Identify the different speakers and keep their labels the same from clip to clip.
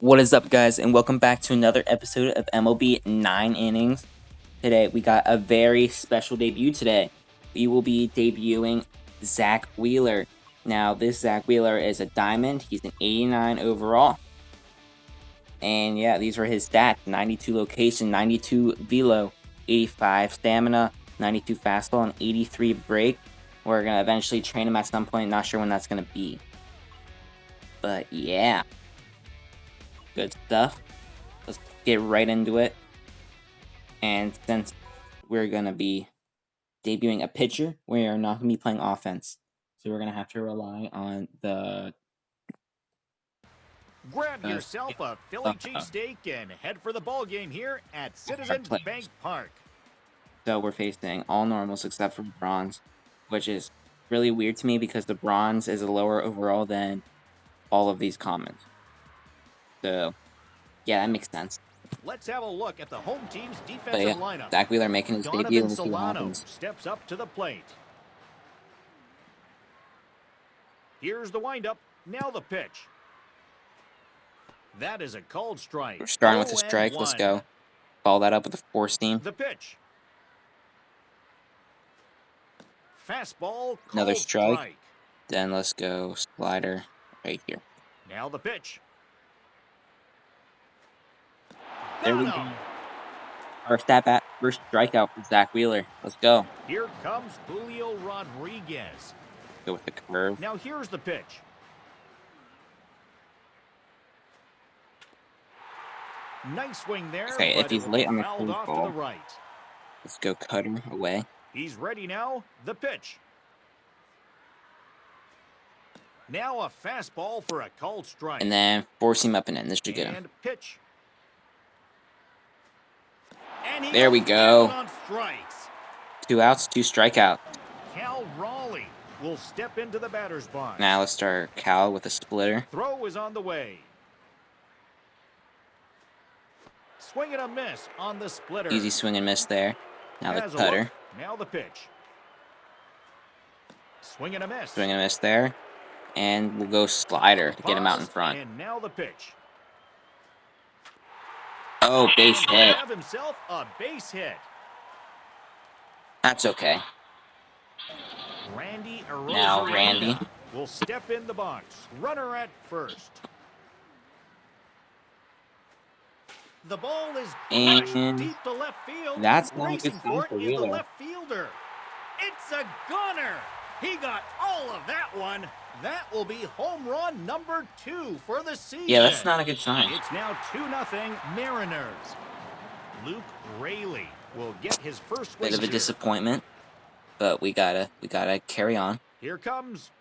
Speaker 1: What is up, guys, and welcome back to another episode of MLB 9 Innings. Today, we got a very special debut today. We will be debuting Zack Wheeler. Now, this Zack Wheeler is a diamond. He's an 89 overall. And yeah, these were his stats. 92 location, 92 velo, 85 stamina, 92 fastball, and 83 break. We're going to eventually train him at some point. Not sure when that's going to be. But yeah. Good stuff. Let's get right into it. And since we're going to be debuting a pitcher, we are not going to be playing offense. So we're going to have to rely on the...
Speaker 2: Grab yourself a Philly cheesesteak and head for the ball game here at Citizens Bank Park.
Speaker 1: So we're facing all normals except for bronze, which is really weird to me because the bronze is a lower overall than all of these commons. So, yeah, that makes sense.
Speaker 2: Let's have a look at the home team's defensive lineup.
Speaker 1: Zack Wheeler making his debut. Let's see what happens.
Speaker 2: Steps up to the plate. Here's the windup. Now the pitch. That is a called strike.
Speaker 1: We're starting with a strike. Let's go. Follow that up with a four seam.
Speaker 2: The pitch. Fastball.
Speaker 1: Another strike. Then let's go slider right here.
Speaker 2: Now the pitch.
Speaker 1: There we go. First strikeout for Zack Wheeler. Let's go.
Speaker 2: Here comes Julio Rodriguez.
Speaker 1: Go with the curve.
Speaker 2: Now here's the pitch. Nice swing there.
Speaker 1: Okay, if he's late on the curveball,
Speaker 2: right.
Speaker 1: Let's go cutter away.
Speaker 2: He's ready now. The pitch. Now a fastball for a called strike.
Speaker 1: And then force him up and in. This should get him.
Speaker 2: And pitch. And
Speaker 1: there we go.
Speaker 2: On strikes.
Speaker 1: 2 outs, 2 strikeouts.
Speaker 2: Cal Raleigh will step into the batter's box.
Speaker 1: Now let's start Cal with a splitter.
Speaker 2: Throw is on the way. Swing and a miss on the splitter.
Speaker 1: Easy swing and miss there. Now the cutter.
Speaker 2: Now the pitch. Swing and a miss.
Speaker 1: Swing and a miss there. And we'll go slider to get him out in front.
Speaker 2: And now the pitch.
Speaker 1: Oh, base hit.
Speaker 2: Have himself a base hit.
Speaker 1: That's okay. Now Randy
Speaker 2: will step in the box. Runner at first. The ball is
Speaker 1: and
Speaker 2: deep to left field.
Speaker 1: That's not a good thing for
Speaker 2: Wheeler. The left fielder. It's a gunner. He got all of that one. That will be home run number 2 for the season.
Speaker 1: Yeah, that's not a good sign.
Speaker 2: It's now 2-0 Mariners. Luke Raley will get his first
Speaker 1: bit of a disappointment, but we gotta carry on.
Speaker 2: Here comes.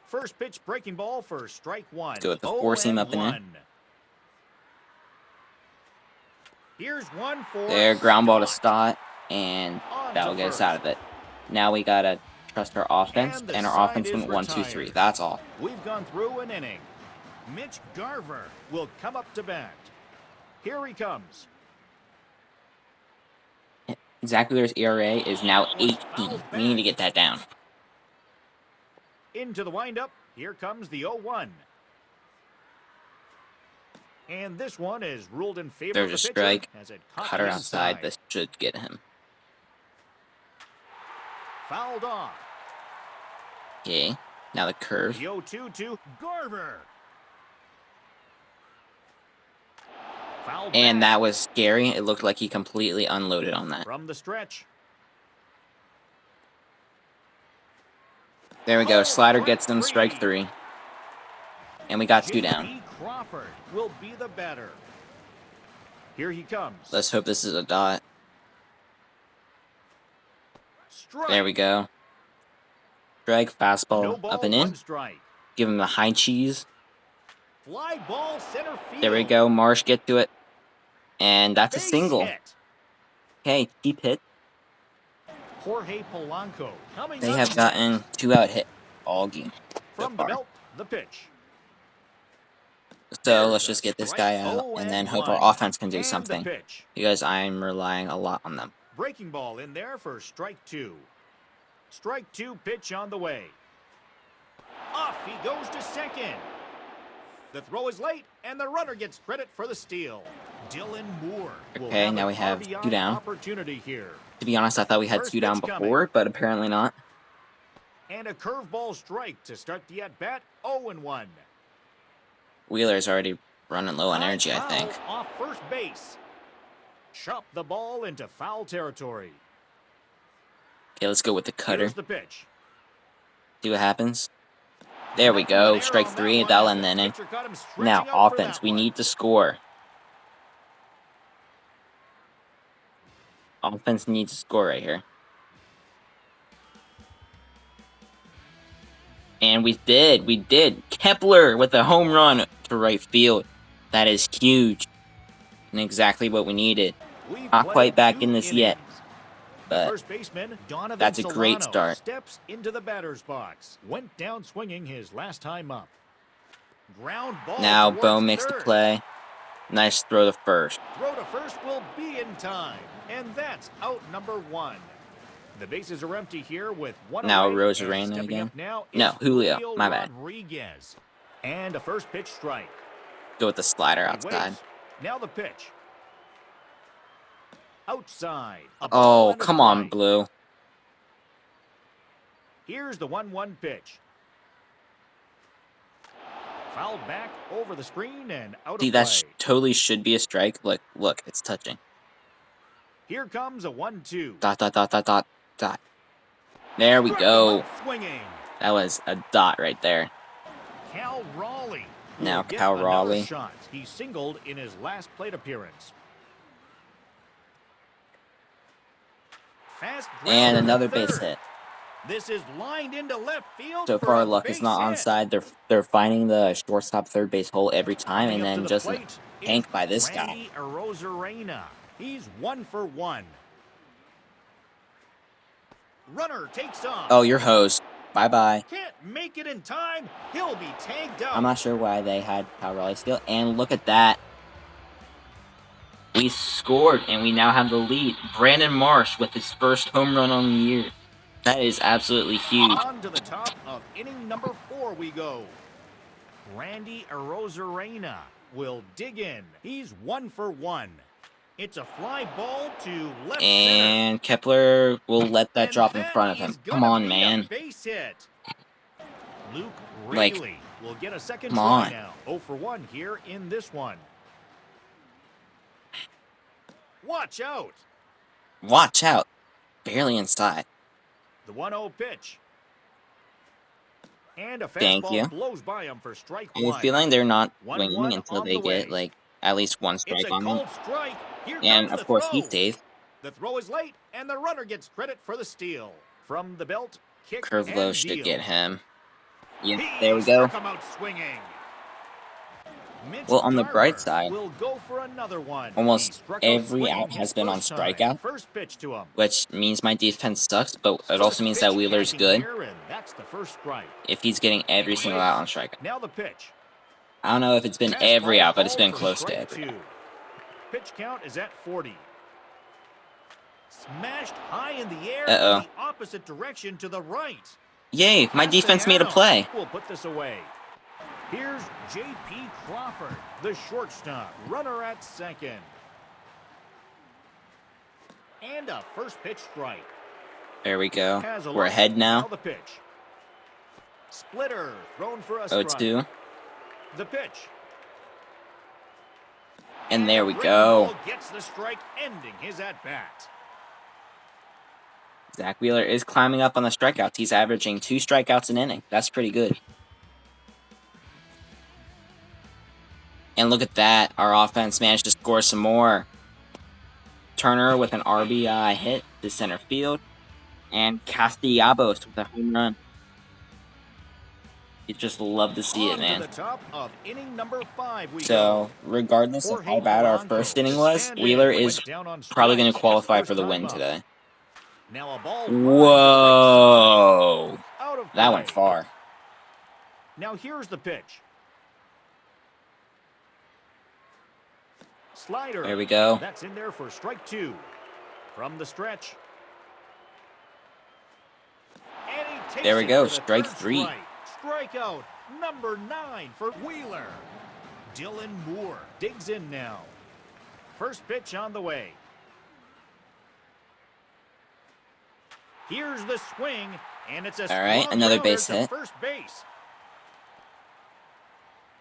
Speaker 2: First pitch breaking ball for strike 1.
Speaker 1: Let's go with the four seam up and in.
Speaker 2: Here's one for
Speaker 1: there, ground ball to Stott, and that'll get us out of it. Now we gotta trust our offense, and our offense went 1-2-3. That's all.
Speaker 2: We've gone through an inning. Mitch Garver will come up to bat. Here he comes.
Speaker 1: Zack Wheeler's ERA is now 18. We need to get that down.
Speaker 2: Into the windup. Here comes the 0-1. And this one is ruled in favor
Speaker 1: There's
Speaker 2: of the
Speaker 1: a strike.
Speaker 2: Cutter
Speaker 1: outside. This should get him.
Speaker 2: Fouled off.
Speaker 1: Okay. Now the curve.
Speaker 2: The 0-2 to Garver. Fouled
Speaker 1: and
Speaker 2: back.
Speaker 1: That was scary. It looked like he completely unloaded on that.
Speaker 2: From the stretch.
Speaker 1: There we go. Slider gets them. Strike 3. And we got 2 down.
Speaker 2: Crawford will be the batter. Here he comes.
Speaker 1: Let's hope this is a dot.
Speaker 2: Strike.
Speaker 1: There we go. Strike, fastball,
Speaker 2: No ball,
Speaker 1: up and in.
Speaker 2: Strike.
Speaker 1: Give him the high cheese.
Speaker 2: Fly ball center field.
Speaker 1: There we go. Marsh, get to it. And that's
Speaker 2: Base
Speaker 1: a single.
Speaker 2: Hit.
Speaker 1: Okay, keep hit.
Speaker 2: Jorge Polanco coming
Speaker 1: They
Speaker 2: up.
Speaker 1: have gotten 2-out hit all game.
Speaker 2: From the belt, the pitch.
Speaker 1: So let's just get this guy out and then hope our offense can do something. Because I'm relying a lot on them.
Speaker 2: Breaking ball in there for strike 2. Strike 2 pitch on the way. Off he goes to second. The throw is late, and the runner gets credit for the steal. Dylan Moore will
Speaker 1: Okay,
Speaker 2: have
Speaker 1: now
Speaker 2: an
Speaker 1: we have
Speaker 2: RBI
Speaker 1: 2 down.
Speaker 2: opportunity here.
Speaker 1: To be honest, I thought we had
Speaker 2: First
Speaker 1: 2 down
Speaker 2: pitch
Speaker 1: before, but apparently not.
Speaker 2: And a curveball strike to start the at-bat, 0-1.
Speaker 1: Wheeler's already running low on
Speaker 2: High
Speaker 1: energy, I
Speaker 2: foul
Speaker 1: think.
Speaker 2: off first base. Chop the ball into foul territory.
Speaker 1: Okay, let's go with the cutter.
Speaker 2: Here's the pitch.
Speaker 1: See what happens. There we go. Strike 3. That'll end the inning. Now, offense. We need to score. Offense needs to score right here. And we did. We did. Kepler with a home run to right field. That is huge. And exactly what we needed. Not quite back in this yet. But
Speaker 2: first baseman, Donovan
Speaker 1: that's a great
Speaker 2: Solano,
Speaker 1: start.
Speaker 2: Steps into the batter's box. Went down swinging his last time up. Ground ball.
Speaker 1: Now Bo makes the play. Nice throw to first.
Speaker 2: Throw to first will be in time. And that's out number 1. The bases are empty here with one
Speaker 1: now
Speaker 2: away,
Speaker 1: Rosarena again. No, Julio. My bad.
Speaker 2: Rodriguez. And a first pitch strike.
Speaker 1: Go with the slider outside.
Speaker 2: Now the pitch. Outside.
Speaker 1: Oh, come on, Blue.
Speaker 2: Here's the 1-1 pitch. Fouled back over the screen and out
Speaker 1: See,
Speaker 2: of
Speaker 1: that
Speaker 2: play.
Speaker 1: totally should be a strike. Look, it's touching.
Speaker 2: Here comes a 1-2.
Speaker 1: Dot, dot, dot, dot, dot, dot. There we go.
Speaker 2: Swinging.
Speaker 1: That was a dot right there.
Speaker 2: Cal Raleigh.
Speaker 1: Now
Speaker 2: will get
Speaker 1: Cal
Speaker 2: another
Speaker 1: Raleigh.
Speaker 2: Shot. He singled in his last plate appearance. Fast
Speaker 1: And
Speaker 2: grounder to
Speaker 1: another
Speaker 2: third.
Speaker 1: base hit.
Speaker 2: This is lined into left field.
Speaker 1: So
Speaker 2: for
Speaker 1: far,
Speaker 2: a
Speaker 1: luck is
Speaker 2: base
Speaker 1: not
Speaker 2: hit.
Speaker 1: onside. They're finding the shortstop third base hole every time, and
Speaker 2: Coming up to
Speaker 1: then
Speaker 2: the
Speaker 1: just
Speaker 2: plate
Speaker 1: tanked
Speaker 2: is
Speaker 1: by this guy.
Speaker 2: Randy Arozarena. He's 1 for 1. Runner takes off.
Speaker 1: Oh, you're hosed. Bye-bye.
Speaker 2: Can't make it in time. He'll be tagged out.
Speaker 1: I'm not sure why they had Cal Raleigh steal. And look at that. We scored, and we now have the lead. Brandon Marsh with his first home run on the year. That is absolutely huge.
Speaker 2: On to the top of inning number 4 we go. Randy Arozarena will dig in. He's 1 for 1. It's a fly ball to left
Speaker 1: And Kepler will let that drop in front of him. Come on, man.
Speaker 2: Base hit. Luke
Speaker 1: Like,
Speaker 2: Raley will get a second
Speaker 1: come
Speaker 2: try
Speaker 1: on.
Speaker 2: now. 0 for 1 here in this one. Watch out.
Speaker 1: Watch out. Barely inside.
Speaker 2: The 1-0 pitch. And a
Speaker 1: Thank
Speaker 2: fastball
Speaker 1: you.
Speaker 2: blows by him for strike
Speaker 1: I have a
Speaker 2: 1.
Speaker 1: feeling they're not
Speaker 2: 1-1
Speaker 1: winning until
Speaker 2: on
Speaker 1: they
Speaker 2: the
Speaker 1: get,
Speaker 2: way.
Speaker 1: like, at least one
Speaker 2: It's
Speaker 1: strike
Speaker 2: a
Speaker 1: on them.
Speaker 2: cold strike. Here
Speaker 1: And,
Speaker 2: comes
Speaker 1: of
Speaker 2: the
Speaker 1: course,
Speaker 2: throw.
Speaker 1: he's safe.
Speaker 2: The throw is late, and the runner gets credit for the steal. From the belt, kick
Speaker 1: Curve
Speaker 2: and
Speaker 1: low should
Speaker 2: deal.
Speaker 1: get him. Yeah,
Speaker 2: He
Speaker 1: there we go.
Speaker 2: struck him out swinging. Mitch
Speaker 1: Well, on the bright
Speaker 2: Garver
Speaker 1: side,
Speaker 2: will go for another one.
Speaker 1: almost
Speaker 2: He struck
Speaker 1: every
Speaker 2: swinging
Speaker 1: out
Speaker 2: his
Speaker 1: has been on
Speaker 2: first time.
Speaker 1: strikeout.
Speaker 2: First pitch to him.
Speaker 1: Which means my defense sucks, but it
Speaker 2: First
Speaker 1: also means that
Speaker 2: pitch
Speaker 1: Wheeler's
Speaker 2: hacking
Speaker 1: good
Speaker 2: here, and that's the first strike.
Speaker 1: if he's getting every single out on strikeout.
Speaker 2: Now the pitch.
Speaker 1: I don't know if it's been every out, but it's been close to
Speaker 2: strike
Speaker 1: every out.
Speaker 2: 2. Pitch count is at 40. Smashed high in the air
Speaker 1: Uh-oh.
Speaker 2: in the opposite direction to the right.
Speaker 1: Yay, my defense made a play.
Speaker 2: We'll put this away. Here's J.P. Crawford, the shortstop, runner at second. And a first pitch strike.
Speaker 1: There we go.
Speaker 2: Has a
Speaker 1: We're
Speaker 2: look.
Speaker 1: ahead now.
Speaker 2: The pitch. Splitter thrown for a strike.
Speaker 1: 0-2.
Speaker 2: The pitch.
Speaker 1: And there we
Speaker 2: Ray
Speaker 1: go.
Speaker 2: Ball gets the strike, ending his at bat.
Speaker 1: Zack Wheeler is climbing up on the strikeouts. He's averaging 2 strikeouts an inning. That's pretty good. And look at that. Our offense managed to score some more. Turner with an RBI hit to center field. And Castellanos with a home run. You just love to see it,
Speaker 2: On
Speaker 1: man.
Speaker 2: to the top of inning number 5 we
Speaker 1: So,
Speaker 2: go.
Speaker 1: regardless of how bad our first inning was,
Speaker 2: Sandy
Speaker 1: Wheeler
Speaker 2: went
Speaker 1: is
Speaker 2: down on
Speaker 1: probably going to
Speaker 2: strikes
Speaker 1: qualify
Speaker 2: his
Speaker 1: for the
Speaker 2: first
Speaker 1: win
Speaker 2: time up.
Speaker 1: today.
Speaker 2: Now a ball
Speaker 1: Whoa!
Speaker 2: out of
Speaker 1: That
Speaker 2: play.
Speaker 1: went far.
Speaker 2: Now here's the pitch. Slider.
Speaker 1: There we go.
Speaker 2: That's in there for strike 2. From the stretch. And he takes
Speaker 1: There we
Speaker 2: it
Speaker 1: go,
Speaker 2: for the
Speaker 1: strike
Speaker 2: third
Speaker 1: 3.
Speaker 2: strike. Strikeout number 9 for Wheeler. Dylan Moore digs in now. First pitch on the way. Here's the swing, and it's a
Speaker 1: All right,
Speaker 2: strong
Speaker 1: another
Speaker 2: grounder
Speaker 1: base
Speaker 2: to
Speaker 1: hit.
Speaker 2: first base.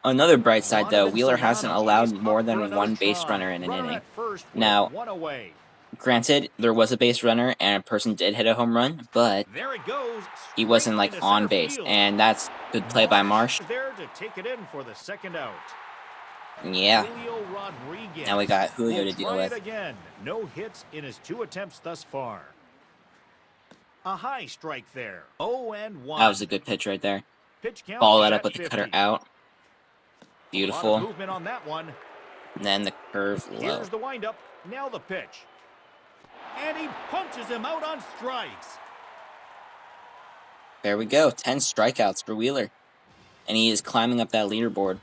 Speaker 1: Another bright side, though,
Speaker 2: Donovan
Speaker 1: Wheeler hasn't
Speaker 2: Solano
Speaker 1: allowed
Speaker 2: is
Speaker 1: more
Speaker 2: up for
Speaker 1: than
Speaker 2: another
Speaker 1: one base
Speaker 2: try.
Speaker 1: runner in an
Speaker 2: Runner
Speaker 1: inning.
Speaker 2: at first with
Speaker 1: Now,
Speaker 2: one away.
Speaker 1: granted, there was a base runner and a person did hit a home run, but
Speaker 2: There it goes.
Speaker 1: he wasn't
Speaker 2: Straight
Speaker 1: like
Speaker 2: into
Speaker 1: on
Speaker 2: center
Speaker 1: base,
Speaker 2: field.
Speaker 1: and that's good play by Marsh.
Speaker 2: There to take it in for the second out.
Speaker 1: Yeah,
Speaker 2: Julio Rodriguez
Speaker 1: now we got Julio
Speaker 2: will
Speaker 1: to deal
Speaker 2: try
Speaker 1: with.
Speaker 2: it again. No hits in his 2 attempts thus far. A high strike there. 0-1.
Speaker 1: That was a good pitch right there.
Speaker 2: Pitch count
Speaker 1: Follow
Speaker 2: is
Speaker 1: that up
Speaker 2: at
Speaker 1: with the
Speaker 2: 50.
Speaker 1: cutter out.
Speaker 2: A lot
Speaker 1: Beautiful.
Speaker 2: of movement on that one.
Speaker 1: And then the curve low.
Speaker 2: Here's the windup. Now the pitch. And he punches him out on strikes.
Speaker 1: There we go. 10 strikeouts for Wheeler. And he is climbing up that leaderboard.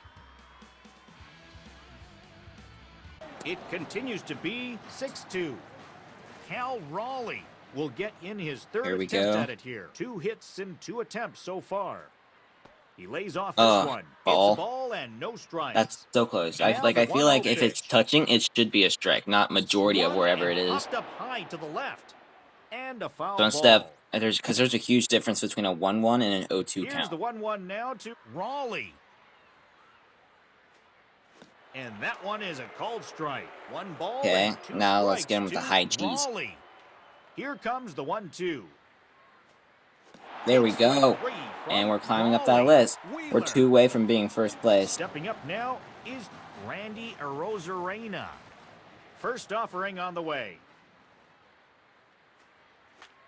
Speaker 2: It continues to be 6-2. Cal Raleigh will get in his third
Speaker 1: Here we
Speaker 2: attempt
Speaker 1: go.
Speaker 2: at it here. 2 hits in 2 attempts so far. He lays off
Speaker 1: Oh,
Speaker 2: this one.
Speaker 1: ball.
Speaker 2: It's a ball and no strikes.
Speaker 1: That's so close. I
Speaker 2: Now
Speaker 1: like.
Speaker 2: the
Speaker 1: I feel like
Speaker 2: 1-0
Speaker 1: if it's
Speaker 2: pitch.
Speaker 1: touching, it should be a strike, not majority of
Speaker 2: Swung
Speaker 1: wherever
Speaker 2: and
Speaker 1: it is.
Speaker 2: popped up high to the left. And a foul
Speaker 1: So instead,
Speaker 2: ball.
Speaker 1: there's a huge difference between a 1-1 and an 0-2
Speaker 2: Here's
Speaker 1: count.
Speaker 2: the 1-1 now to Raleigh. And that one is a called strike. 1 ball
Speaker 1: Okay,
Speaker 2: and 2
Speaker 1: now let's
Speaker 2: strikes
Speaker 1: get him with the
Speaker 2: to
Speaker 1: high G's.
Speaker 2: Raleigh. Here comes the 1-2.
Speaker 1: There we
Speaker 2: It's
Speaker 1: go.
Speaker 2: 3 from
Speaker 1: And we're climbing up that
Speaker 2: Raleigh.
Speaker 1: list. We're
Speaker 2: Wheeler.
Speaker 1: 2 away from being first place.
Speaker 2: Stepping up now is Randy Arozarena. First offering on the way.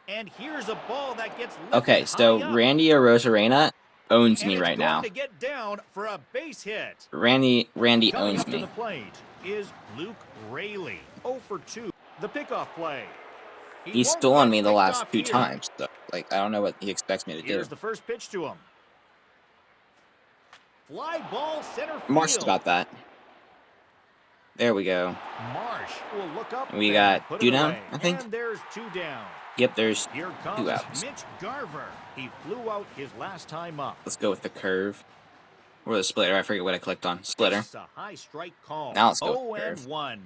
Speaker 2: And here's a ball that gets lifted
Speaker 1: Okay, so
Speaker 2: high up.
Speaker 1: Randy Arozarena owns
Speaker 2: And
Speaker 1: me
Speaker 2: it's
Speaker 1: right
Speaker 2: going
Speaker 1: now.
Speaker 2: to get down for a base hit.
Speaker 1: Randy
Speaker 2: Coming
Speaker 1: owns
Speaker 2: up to
Speaker 1: me.
Speaker 2: the plate is Luke Raley. 0 for 2. The pickoff play. He
Speaker 1: He's
Speaker 2: won't
Speaker 1: stolen
Speaker 2: get
Speaker 1: me the
Speaker 2: picked
Speaker 1: last
Speaker 2: off
Speaker 1: 2
Speaker 2: here.
Speaker 1: times. So, like, I don't know what he expects me to do.
Speaker 2: Here's the first pitch to him. Fly ball center field.
Speaker 1: Marsh got that. There we go.
Speaker 2: Marsh will look up.
Speaker 1: We
Speaker 2: and
Speaker 1: got
Speaker 2: put
Speaker 1: 2
Speaker 2: it
Speaker 1: down,
Speaker 2: away.
Speaker 1: I think.
Speaker 2: And there's 2 down.
Speaker 1: Yep, there's
Speaker 2: Here
Speaker 1: 2
Speaker 2: comes
Speaker 1: outs.
Speaker 2: Mitch Garver. He flew out his last time up.
Speaker 1: Let's go with the curve. Or the splitter. I forget what I clicked on. Splitter.
Speaker 2: It's a high strike call.
Speaker 1: Now let's go with the curve.
Speaker 2: 0-1.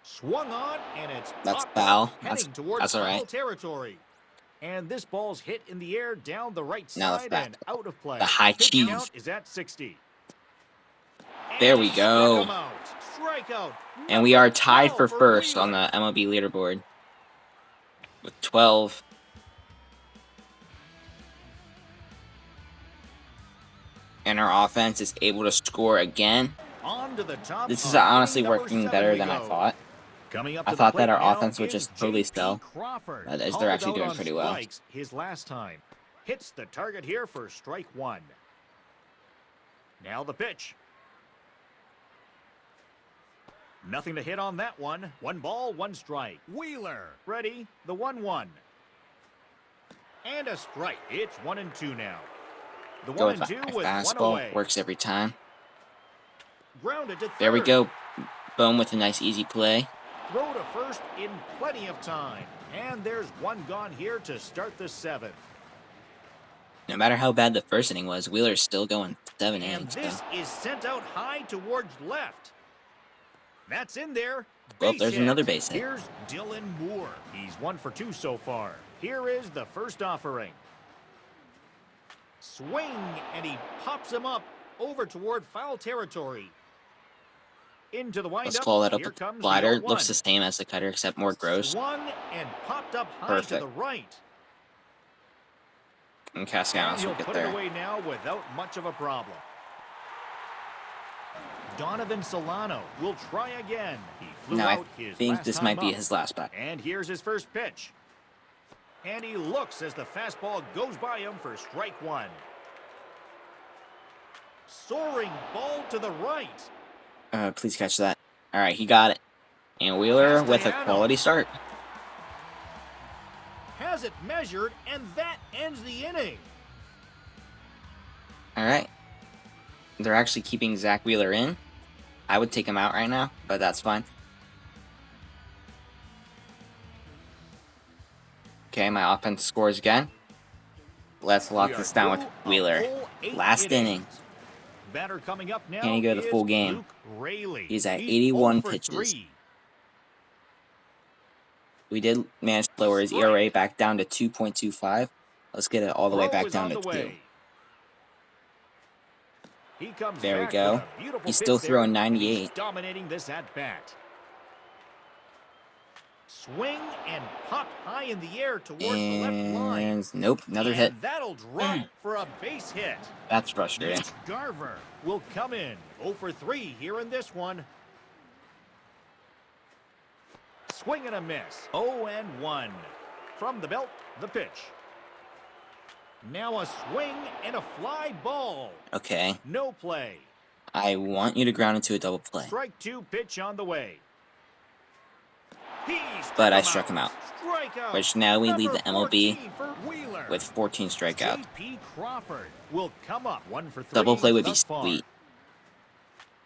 Speaker 2: Swung on, and it's
Speaker 1: That's
Speaker 2: popped
Speaker 1: foul.
Speaker 2: up, heading towards
Speaker 1: That's all
Speaker 2: foul
Speaker 1: right.
Speaker 2: territory. And this ball's hit in the air down the right
Speaker 1: Now the
Speaker 2: side
Speaker 1: fast-
Speaker 2: and out of play.
Speaker 1: the high
Speaker 2: Pitch
Speaker 1: cheese.
Speaker 2: count is at 60.
Speaker 1: There
Speaker 2: And
Speaker 1: we
Speaker 2: he
Speaker 1: go.
Speaker 2: struck him out. Strikeout.
Speaker 1: And we are tied
Speaker 2: 12
Speaker 1: for first on
Speaker 2: Wheeler.
Speaker 1: the MLB leaderboard. With 12. And our offense is able to score again.
Speaker 2: On to the top
Speaker 1: This is
Speaker 2: of
Speaker 1: honestly
Speaker 2: inning number
Speaker 1: working
Speaker 2: 7
Speaker 1: better
Speaker 2: we
Speaker 1: than I
Speaker 2: go.
Speaker 1: thought.
Speaker 2: Coming up
Speaker 1: I
Speaker 2: to
Speaker 1: thought
Speaker 2: the
Speaker 1: that
Speaker 2: plate
Speaker 1: our
Speaker 2: now
Speaker 1: offense would
Speaker 2: is
Speaker 1: just totally
Speaker 2: JP
Speaker 1: sell.
Speaker 2: Crawford.
Speaker 1: But they're
Speaker 2: Called
Speaker 1: actually
Speaker 2: out
Speaker 1: doing
Speaker 2: on
Speaker 1: pretty well.
Speaker 2: strikes his last time. Hits the target here for strike 1. Now the pitch. Nothing to hit on that one. 1 ball, 1 strike. Wheeler. Ready. The 1-1. And a strike. It's 1-2 now. The
Speaker 1: Go with
Speaker 2: 1-2
Speaker 1: my
Speaker 2: with 1
Speaker 1: fastball.
Speaker 2: away.
Speaker 1: Works every time.
Speaker 2: Grounded to third.
Speaker 1: There we go. Boom with a nice easy play.
Speaker 2: Throw to first in plenty of time. And there's 1 gone here to start the 7th.
Speaker 1: No matter how bad the first inning was, Wheeler's still going 7
Speaker 2: And
Speaker 1: innings.
Speaker 2: this
Speaker 1: So.
Speaker 2: is sent out high towards left. That's in there.
Speaker 1: Well,
Speaker 2: Base
Speaker 1: there's
Speaker 2: hit.
Speaker 1: another base hit.
Speaker 2: Here's Dylan Moore. He's 1 for 2 so far. Here is the first offering. Swing, and he pops him up over toward foul territory. Into the windup.
Speaker 1: Let's follow that up
Speaker 2: Here
Speaker 1: with
Speaker 2: comes the
Speaker 1: slider.
Speaker 2: 0-1.
Speaker 1: Looks the same as the cutter, except more gross.
Speaker 2: Swung and popped up high
Speaker 1: Perfect.
Speaker 2: to the right.
Speaker 1: And
Speaker 2: And
Speaker 1: Castellanos
Speaker 2: he'll
Speaker 1: will get
Speaker 2: put it
Speaker 1: there.
Speaker 2: away now without much of a problem. Donovan Solano will try again. He flew
Speaker 1: Now I
Speaker 2: out his
Speaker 1: think
Speaker 2: last
Speaker 1: this
Speaker 2: time
Speaker 1: might be
Speaker 2: up.
Speaker 1: his last bat.
Speaker 2: And here's his first pitch. And he looks as the fastball goes by him for strike 1. Soaring ball to the right.
Speaker 1: Please catch that. All right, he got it. And Wheeler with a
Speaker 2: Castellanos.
Speaker 1: quality start.
Speaker 2: Has it measured, and that ends the inning.
Speaker 1: All right. They're actually keeping Zack Wheeler in. I would take him out right now, but that's fine. Okay, my offense scores again. Let's lock this down with Wheeler. Last inning.
Speaker 2: Batter coming up now.
Speaker 1: Can he go the full game?
Speaker 2: Luke Raley.
Speaker 1: He's at 81
Speaker 2: 0 for
Speaker 1: pitches.
Speaker 2: 3.
Speaker 1: We did manage to lower his ERA back down to 2.25. Let's get it all the way back down to 2. There we go. He's still throwing 98.
Speaker 2: He's dominating this at bat. Swing and pop high in the air towards the left line.
Speaker 1: Nope, another hit.
Speaker 2: That'll drop for a base hit.
Speaker 1: That's frustrating.
Speaker 2: Mitch Garver will come in 0 for 3 here in this one. Swing and a miss. 0-1. From the belt, the pitch. Now a swing and a fly ball.
Speaker 1: Okay.
Speaker 2: No play.
Speaker 1: I want you to ground into a double play.
Speaker 2: Strike 2 pitch on the way.
Speaker 1: But I struck him out.
Speaker 2: Strikeout.
Speaker 1: Which now we lead the MLB
Speaker 2: 14 for Wheeler.
Speaker 1: with 14 strikeouts.
Speaker 2: J.P. Crawford will come up 1 for 3.
Speaker 1: Double play would be
Speaker 2: thus far.
Speaker 1: sweet.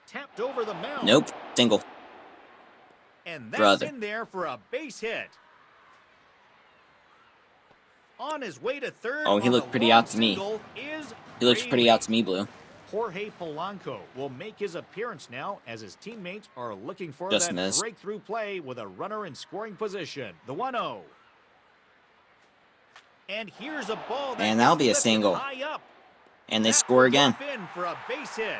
Speaker 2: Tapped over the mound.
Speaker 1: Nope, single.
Speaker 2: And that's
Speaker 1: Brother.
Speaker 2: in there for a base hit. On his way to third.
Speaker 1: Oh, he
Speaker 2: on
Speaker 1: looked
Speaker 2: a
Speaker 1: pretty
Speaker 2: long
Speaker 1: out to me.
Speaker 2: single is
Speaker 1: He looks pretty
Speaker 2: Raley.
Speaker 1: out to me, Blue.
Speaker 2: Jorge Polanco will make his appearance now as his teammates are looking for
Speaker 1: Just
Speaker 2: that
Speaker 1: missed.
Speaker 2: breakthrough play with a runner in scoring position. The 1-0. And here's a ball that
Speaker 1: And that'll be a
Speaker 2: lifted
Speaker 1: single.
Speaker 2: high up.
Speaker 1: And they
Speaker 2: That
Speaker 1: score
Speaker 2: will
Speaker 1: again.
Speaker 2: drop in for a base hit.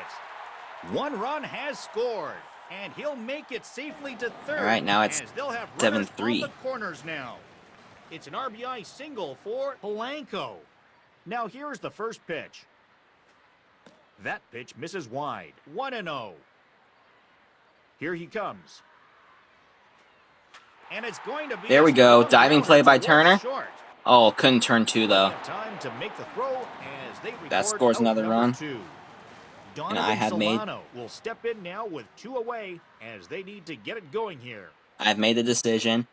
Speaker 2: 1 run has scored, and he'll make it safely to third.
Speaker 1: All right, now it's
Speaker 2: as they'll have
Speaker 1: 7-3.
Speaker 2: runners on the corners now. It's an RBI single for Polanco. Now here's the first pitch. That pitch misses wide. 1-0. Here he comes. And it's going to be
Speaker 1: There we
Speaker 2: a
Speaker 1: go.
Speaker 2: strong
Speaker 1: Diving
Speaker 2: ground
Speaker 1: play by
Speaker 2: one
Speaker 1: Turner.
Speaker 2: short.
Speaker 1: Oh, couldn't turn 2 though.
Speaker 2: Time to make the throw as they record
Speaker 1: That scores
Speaker 2: out
Speaker 1: another
Speaker 2: number
Speaker 1: run.
Speaker 2: 2.
Speaker 1: And I have made-
Speaker 2: Solano will step in now with 2 away as they need to get it going here.
Speaker 1: I've made the decision.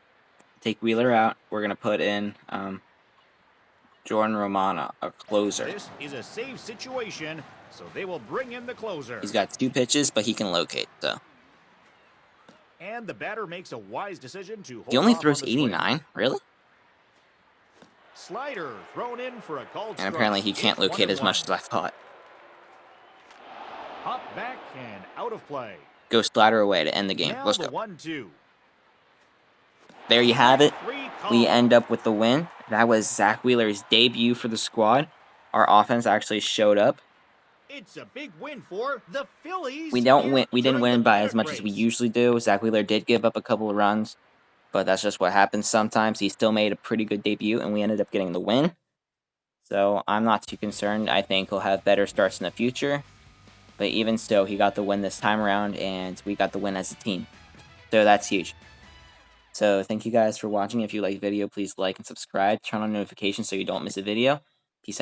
Speaker 1: Take Wheeler out. We're going to put in Jordan Romano, a closer.
Speaker 2: This is a safe situation, so they will bring in the closer.
Speaker 1: He's got 2 pitches, but he can locate, so.
Speaker 2: And the batter makes a wise decision to hold
Speaker 1: He only
Speaker 2: off
Speaker 1: throws
Speaker 2: on the swing.
Speaker 1: 89? Really?
Speaker 2: Slider thrown in for a called
Speaker 1: And apparently he
Speaker 2: strike.
Speaker 1: can't
Speaker 2: It's
Speaker 1: locate as
Speaker 2: 1-1.
Speaker 1: much as I thought.
Speaker 2: Hop back and out of play.
Speaker 1: Go slider away to end the game.
Speaker 2: Now
Speaker 1: Let's
Speaker 2: the
Speaker 1: go.
Speaker 2: 1-2.
Speaker 1: There you have it.
Speaker 2: 3
Speaker 1: We
Speaker 2: call.
Speaker 1: end up with the win. That was Zack Wheeler's debut for the squad. Our offense actually showed up.
Speaker 2: It's a big win for the Phillies.
Speaker 1: We didn't
Speaker 2: here
Speaker 1: win
Speaker 2: during the
Speaker 1: by
Speaker 2: pennant
Speaker 1: as much as we
Speaker 2: race.
Speaker 1: usually do. Zack Wheeler did give up a couple of runs, but that's just what happens sometimes. He still made a pretty good debut, and we ended up getting the win. So I'm not too concerned. I think he'll have better starts in the future. But even still, he got the win this time around, and we got the win as a team. So that's huge. So thank you guys for watching. If you like the video, please like and subscribe. Turn on notifications so you don't miss a video.